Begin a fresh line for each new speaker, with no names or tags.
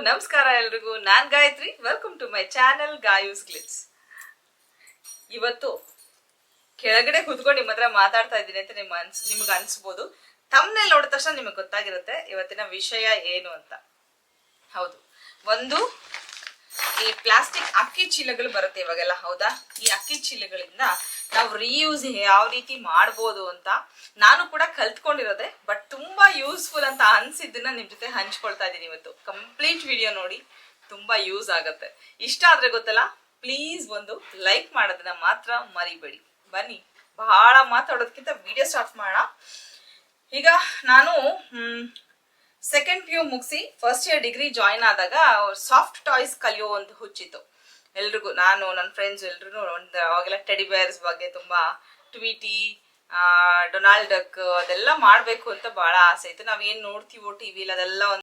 ನಮಸ್ಕಾರ ಎಲ್ರಿಗೂ. ನಾನ್ Gayatri. Welcome to my channel Gayu's Glitz. ಇವತ್ತು ಕೆಳಗಡೆ ಕೂತ್ಕೊಂಡು ನಿಮ್ಮ ಹತ್ರ ಮಾತಾಡ್ತಾ ಇದ್ದೀನಿ ಅಂತ ನಿಮ್ಗೆ ಅನ್ಸ್ಬೋದು. ತಮ್ಮನೇಲಿ ನೋಡಿದ ತಕ್ಷಣ ನಿಮಗೆ ಗೊತ್ತಾಗಿರುತ್ತೆ ಇವತ್ತಿನ ವಿಷಯ ಏನು ಅಂತ. ಹೌದು, ಒಂದು ಈ ಪ್ಲಾಸ್ಟಿಕ್ ಅಕ್ಕಿ ಚೀಲಗಳು ಬರುತ್ತೆ ಇವಾಗೆಲ್ಲ, ಹೌದಾ? ಈ ಅಕ್ಕಿ ಚೀಲಗಳಿಂದ ನಾವು ರೀಯೂಸ್ ಯಾವ ರೀತಿ ಮಾಡ್ಬೋದು ಅಂತ ನಾನು ಕೂಡ ಕಲ್ತ್ಕೊಂಡಿರೋದೆ, ಬಟ್ ತುಂಬಾ ಯೂಸ್ಫುಲ್ ಅಂತ ಅನ್ಸಿದ್ದನ್ನ ನಿಮ್ ಜೊತೆ ಹಂಚ್ಕೊಳ್ತಾ ಇದ್ದೀನಿ ಇವತ್ತು. ಕಂಪ್ಲೀಟ್ ವಿಡಿಯೋ ನೋಡಿ, ತುಂಬಾ ಯೂಸ್ ಆಗತ್ತೆ. ಇಷ್ಟ ಆದ್ರೆ ಗೊತ್ತಲ್ಲ, ಪ್ಲೀಸ್ ಒಂದು ಲೈಕ್ ಮಾಡೋದನ್ನ ಮಾತ್ರ ಮರಿಬೇಡಿ. ಬನ್ನಿ, ಬಹಳ ಮಾತಾಡೋದಕ್ಕಿಂತ ವಿಡಿಯೋ ಸ್ಟಾರ್ಟ್ ಮಾಡೋಣ. ಈಗ ನಾನು ಸೆಕೆಂಡ್ PU ಮುಗಿಸಿ ಫಸ್ಟ್ ಇಯರ್ ಡಿಗ್ರಿ ಜಾಯಿನ್ ಆದಾಗ ಸಾಫ್ಟ್ ಟಾಯ್ಸ್ ಕಲಿಯೋ ಒಂದು ಹುಚ್ಚಿತ್ತು ಎಲ್ರಿಗೂ. ನಾನು ನನ್ನ ಫ್ರೆಂಡ್ಸ್ ಎಲ್ರು ಅವಾಗೆಲ್ಲ ಟೆಡಿ ಬೇರ್ಸ್ ಬಗ್ಗೆ ತುಂಬಾ, ಟ್ವೀಟಿ, ಡೊನಾಲ್ಡ್ ಡಕ್ ಅದೆಲ್ಲ ಮಾಡ್ಬೇಕು ಅಂತ ಬಹಳ ಆಸೆ ಇತ್ತು. ನಾವೇನ್ ನೋಡ್ತೀವೋ ಟಿವಿಲಿ ಅದೆಲ್ಲ